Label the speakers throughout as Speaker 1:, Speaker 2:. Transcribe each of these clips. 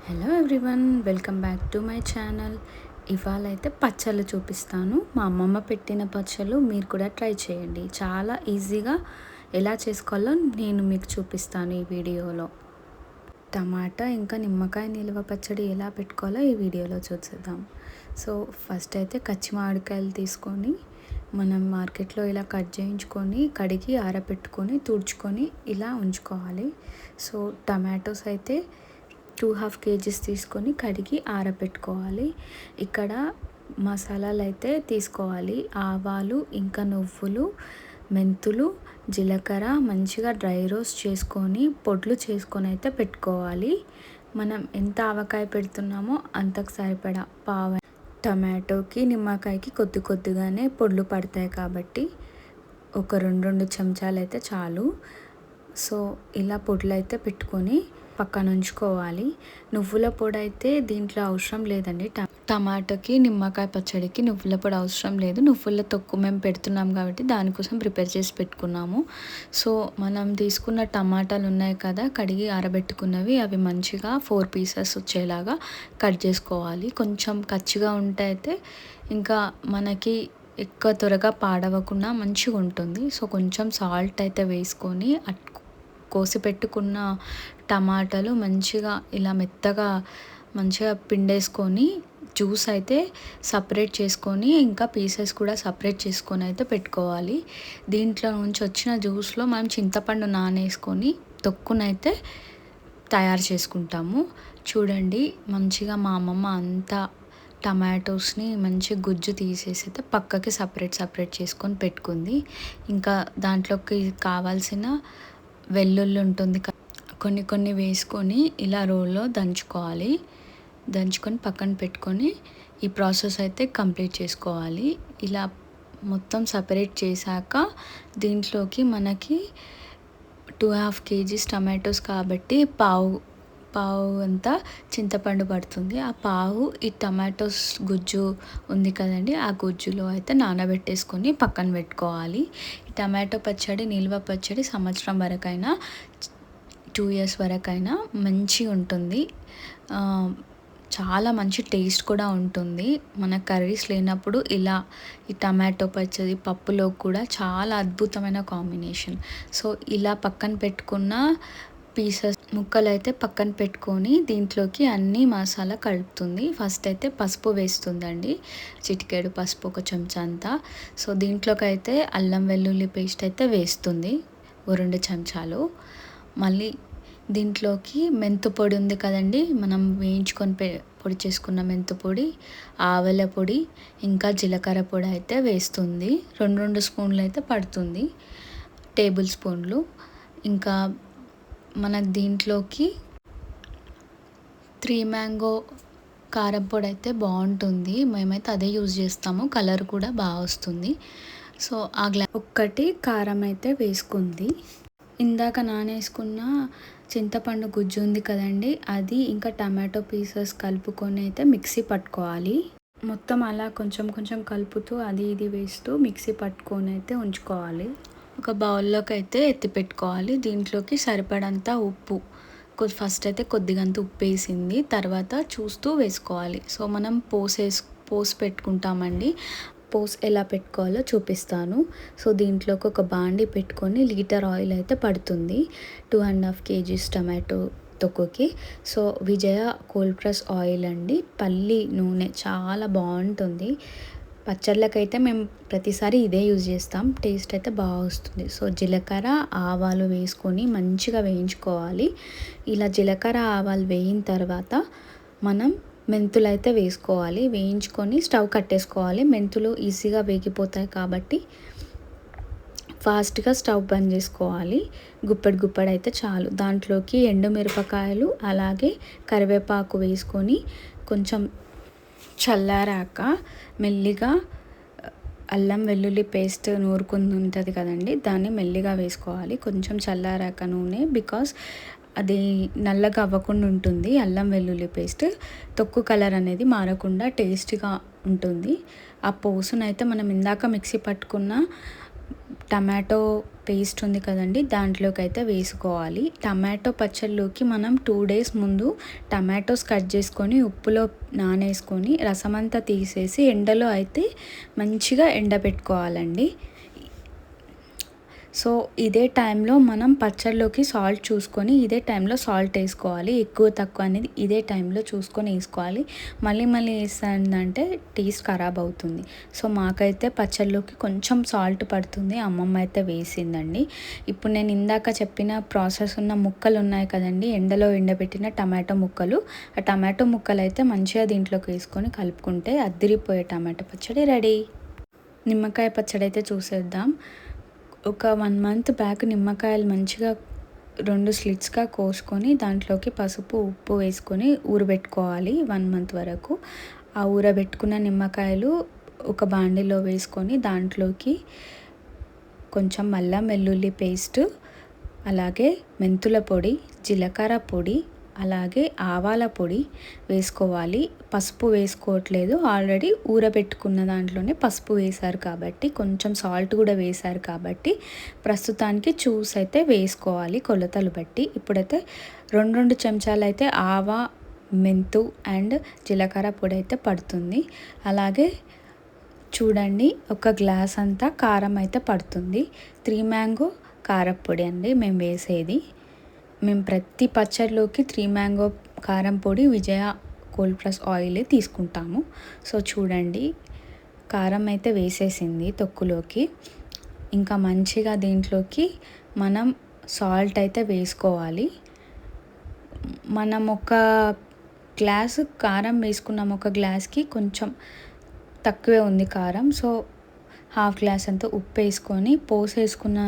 Speaker 1: Hello everyone, welcome back to my channel. ఇవాళ అయితే పచ్చళ్ళు చూపిస్తాను. మా అమ్మమ్మ పెట్టిన పచ్చళ్ళు మీరు కూడా ట్రై చేయండి. చాలా ఈజీగా ఎలా చేసుకోవాలో నేను మీకు చూపిస్తాను ఈ వీడియోలో. టమాటా ఇంకా నిమ్మకాయ నిల్వ పచ్చడి ఎలా పెట్టుకోవాలో ఈ వీడియోలో చూసేద్దాం. సో ఫస్ట్ అయితే కచ్చి మామిడికాయలు తీసుకొని మనం మార్కెట్లో ఇలా కట్ చేయించుకొని కడిగి ఆరబెట్టుకొని తుడుచుకొని ఇలా ఉంచుకోవాలి. సో టమాటోస్ అయితే 2.5 kgs తీసుకొని కడిగి ఆరబెట్టుకోవాలి. ఇక్కడ మసాలాలు అయితే తీసుకోవాలి. ఆవాలు ఇంకా నువ్వులు, మెంతులు, జీలకర్ర మంచిగా డ్రై రోస్ట్ చేసుకొని పొడులు చేసుకొని అయితే పెట్టుకోవాలి. మనం ఎంత ఆవకాయ పెడుతున్నామో అంతకు సరిపడా పావు టమాటోకి నిమ్మకాయకి కొద్దిగానే పొడులు పడతాయి కాబట్టి ఒక 2 చెంచాలు అయితే చాలు. సో ఇలా పొడులు అయితే పెట్టుకొని పక్కన ఉంచుకోవాలి. నువ్వుల పొడి అయితే దీంట్లో అవసరం లేదండి. టమాటాకి నిమ్మకాయ పచ్చడికి నువ్వుల పొడి అవసరం లేదు. నువ్వుల తొక్కు మేము పెడుతున్నాం కాబట్టి దానికోసం ప్రిపేర్ చేసి పెట్టుకున్నాము. సో మనం తీసుకున్న టమాటాలు ఉన్నాయి కదా కడిగి ఆరబెట్టుకున్నవి, అవి మంచిగా 4 pieces వచ్చేలాగా కట్ చేసుకోవాలి. కొంచెం కచ్చిగా ఉంటే అయితే ఇంకా మనకి ఎక్కువ త్వరగా పాడవకుండా మంచిగా ఉంటుంది. సో కొంచెం సాల్ట్ అయితే వేసుకొని కోసి పెట్టుకున్న టమాటాలు మంచిగా ఇలా మెత్తగా మంచిగా పిండేసుకొని జ్యూస్ అయితే సపరేట్ చేసుకొని ఇంకా పీసెస్ కూడా సపరేట్ చేసుకొని అయితే పెట్టుకోవాలి. దీంట్లో నుంచి వచ్చిన జ్యూస్లో మనం చింతపండు నానేసుకొని తొక్కునైతే తయారు చేసుకుంటాము. చూడండి మంచిగా మా అమ్మమ్మ అంతా టమాటోస్ని మంచి గుజ్జు తీసేసి అయితే పక్కకి సపరేట్ చేసుకొని పెట్టుకుంది. ఇంకా దాంట్లోకి కావాల్సిన వెల్లుల్లి ఉంటుంది, కొన్ని వేసుకొని ఇలా రోల్లో దంచుకోవాలి. దంచుకొని పక్కన పెట్టుకొని ఈ ప్రాసెస్ అయితే కంప్లీట్ చేసుకోవాలి. ఇలా మొత్తం సపరేట్ చేశాక దీంట్లోకి మనకి 2.5 kgs టమాటోస్ కాబట్టి పావు అంతా చింతపండు పడుతుంది. ఆ పావు ఈ టమాటోస్ గుజ్జు ఉంది కదండి, ఆ గుజ్జులో అయితే నానబెట్టేసుకొని పక్కన పెట్టుకోవాలి. ఈ టమాటో పచ్చడి నిల్వ పచ్చడి సంవత్సరం వరకైనా 2 years వరకైనా మంచిగా ఉంటుంది. చాలా మంచి టేస్ట్ కూడా ఉంటుంది. మన కర్రీస్ లేనప్పుడు ఇలా ఈ టమాటో పచ్చడి పప్పులో కూడా చాలా అద్భుతమైన కాంబినేషన్. సో ఇలా పక్కన పెట్టుకున్న పీసెస్ ముక్కలు అయితే పక్కన పెట్టుకొని దీంట్లోకి అన్ని మసాలా కలుపుతుంది. ఫస్ట్ అయితే పసుపు వేస్తుందండి, చిటికెడు పసుపు, ఒక చెంచా అంతా. సో దీంట్లోకి అయితే అల్లం వెల్లుల్లి పేస్ట్ అయితే వేస్తుంది, 2 చెంచాలు. మళ్ళీ దీంట్లోకి మెంతు పొడి ఉంది కదండి, మనం వేయించుకొని పొడి చేసుకున్న మెంతు పొడి, ఆవల పొడి ఇంకా జీలకర్ర పొడి అయితే వేస్తుంది. 2 స్పూన్లు అయితే పడుతుంది, టేబుల్ స్పూన్లు. ఇంకా మనకు దీంట్లోకి 3 mango కారం పొడి అయితే బాగుంటుంది. మేమైతే అదే యూజ్ చేస్తాము, కలర్ కూడా బాగా వస్తుంది. సో ఒక్కటి కారం అయితే వేసుకుంది. ఇందాక నానేసుకున్న చింతపండు గుజ్జు ఉంది కదండి, అది ఇంకా టమాటో పీసెస్ కలుపుకొని అయితే మిక్సీ పట్టుకోవాలి. మొత్తం అలా కొంచెం కలుపుతూ అది ఇది వేస్తూ మిక్సీ పట్టుకొని అయితే ఉంచుకోవాలి. ఒక బౌల్లోకి అయితే ఎత్తి పెట్టుకోవాలి. దీంట్లోకి సరిపడంత ఉప్పు, ఫస్ట్ అయితే కొద్దిగంత ఉప్పు వేసింది, తర్వాత చూస్తూ వేసుకోవాలి. సో మనం పోసి పెట్టుకుంటామండి. పోస్ ఎలా పెట్టుకోవాలో చూపిస్తాను. సో దీంట్లోకి ఒక బాండి పెట్టుకొని లీటర్ ఆయిల్ అయితే పడుతుంది 2.5 kgs టమాటో తొక్కుకి. సో విజయ కోల్డ్ ప్రెస్ ఆయిల్ అండి, పల్లి నూనె చాలా బాగుంటుంది. పచ్చళ్ళకైతే మేము ప్రతిసారి ఇదే యూజ్ చేస్తాం, టేస్ట్ అయితే బాగా వస్తుంది. సో జీలకర్ర ఆవాలు వేసుకొని మంచిగా వేయించుకోవాలి. ఇలా జీలకర్ర ఆవాలు వేయిన తర్వాత మనం మెంతులు అయితే వేసుకోవాలి. వేయించుకొని స్టవ్ కట్టేసుకోవాలి. మెంతులు ఈజీగా వేగిపోతాయి కాబట్టి ఫాస్ట్గా స్టవ్ బంద్ చేసుకోవాలి. గుప్పెడు అయితే చాలు. దాంట్లోకి ఎండుమిరపకాయలు అలాగే కరివేపాకు వేసుకొని కొంచెం చల్లారాక మెల్లిగా అల్లం వెల్లుల్లి పేస్ట్ నూరుకుంది ఉంటుంది కదండి, దాన్ని మెల్లిగా వేసుకోవాలి. కొంచెం చల్లారాక నూనె, బికాస్ అది నల్లగా అవ్వకుండా ఉంటుంది. అల్లం వెల్లుల్లి పేస్ట్ తొక్కు కలర్ అనేది మారకుండా టేస్ట్గా ఉంటుంది. ఆ పోసునైతే మనం ఇందాక మిక్సీ పట్టుకున్న టమాటో పేస్ట్ ఉంది కదండి, దాంట్లోకి అయితే వేసుకోవాలి. టమాటో పచ్చడిలోకి మనం 2 డేస్ ముందు టమాటోస్ కట్ చేసుకొని ఉప్పులో నానేసుకొని రసమంతా తీసేసి ఎండలో అయితే మంచిగా ఎండబెట్టుకోవాలండి. సో ఇదే టైంలో మనం పచ్చడిలోకి సాల్ట్ చూసుకొని ఇదే టైంలో సాల్ట్ వేసుకోవాలి. ఎక్కువ తక్కువ అనేది ఇదే టైంలో చూసుకొని వేసుకోవాలి. మళ్ళీ మళ్ళీ వేసానంటే టేస్ట్ ఖరాబ్ అవుతుంది. సో మాకైతే పచ్చడిలోకి కొంచెం సాల్ట్ పడుతుంది, అమ్మమ్మ అయితే వేసిందండి. ఇప్పుడు నేను ఇందాక చెప్పిన ప్రాసెస్ ఉన్న ముక్కలు ఉన్నాయి కదండి, ఎండలో ఎండబెట్టిన టమాటో ముక్కలు, ఆ టమాటో ముక్కలు అయితే మంచిగా దీంట్లోకి వేసుకొని కలుపుకుంటే అద్దిరిపోయే టమాటో పచ్చడి రెడీ. నిమ్మకాయ పచ్చడి అయితే చూసేద్దాం. ఒక 1 మంత్ బ్యాక్ నిమ్మకాయలు మంచిగా 2 స్లిట్స్గా కోసుకొని దాంట్లోకి పసుపు ఉప్పు వేసుకొని ఊరబెట్టుకోవాలి 1 మంత్ వరకు. ఆ ఊరబెట్టుకున్న నిమ్మకాయలు ఒక బాండీలో వేసుకొని దాంట్లోకి కొంచెం అల్లం వెల్లుల్లి పేస్ట్, అలాగే మెంతుల పొడి, జీలకర్ర పొడి, అలాగే ఆవాల పొడి వేసుకోవాలి. పసుపు వేసుకోవట్లేదు, ఆల్రెడీ ఊరబెట్టుకున్న దాంట్లోనే పసుపు వేశారు కాబట్టి, కొంచెం సాల్ట్ కూడా వేశారు కాబట్టి ప్రస్తుతానికి చూసి అయితే వేసుకోవాలి కొలతలు బట్టి. ఇప్పుడైతే 2 చెంచాలు అయితే ఆవా, మెంతు అండ్ జీలకర్ర పొడి అయితే పడుతుంది. అలాగే చూడండి, ఒక గ్లాస్ అంతా కారం అయితే పడుతుంది. 3 మ్యాంగో కారపొడి అండి మేము వేసేది. మేము ప్రతి పచ్చడిలోకి 3 మ్యాంగో కారం పొడి విజయ కోల్డ్ ప్రెస్ ఆయిలే తీసుకుంటాము. సో చూడండి, కారం అయితే వేసేసింది తొక్కులోకి. ఇంకా మంచిగా దీంట్లోకి మనం సాల్ట్ అయితే వేసుకోవాలి. మనం ఒక గ్లాసు కారం వేసుకున్నాం, ఒక గ్లాస్కి కొంచెం తక్కువే ఉంది కారం. సో హాఫ్ గ్లాస్ అంతా ఉప్పు వేసుకొని పోసేసుకున్న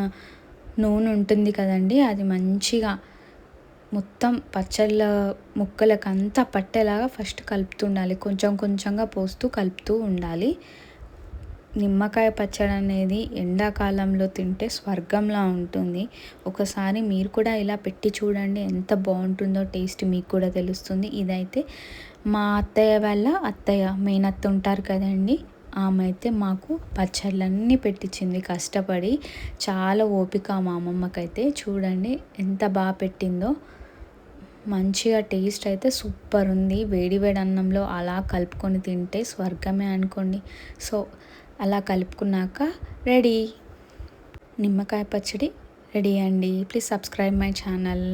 Speaker 1: నూనె ఉంటుంది కదండి, అది మంచిగా మొత్తం పచ్చళ్ళ ముక్కలకంతా పట్టేలాగా ఫస్ట్ కలుపుతుండాలి. కొంచెం కొంచెంగా పోస్తూ కలుపుతూ ఉండాలి. నిమ్మకాయ పచ్చడి అనేది ఎండాకాలంలో తింటే స్వర్గంలా ఉంటుంది. ఒకసారి మీరు కూడా ఇలా పెట్టి చూడండి, ఎంత బాగుంటుందో టేస్ట్ మీకు కూడా తెలుస్తుంది. ఇదైతే మా అత్తయ్య వాళ్ళ అత్తయ్య, మేనత్త ఉంటారు కదండి, ఆమె అయితే మాకు పచ్చళ్ళన్నీ పెట్టించింది కష్టపడి. చాలా ఓపిక మా అమ్మమ్మకైతే. చూడండి ఎంత బాగా పెట్టిందో. మంచిగా టేస్ట్ అయితే సూపర్ ఉంది. వేడి వేడి అన్నంలో అలా కలుపుకొని తింటే స్వర్గమే అనుకోండి. సో అలా కలుపుకున్నాక రెడీ, నిమ్మకాయ పచ్చడి రెడీ అండి. Please subscribe my channel.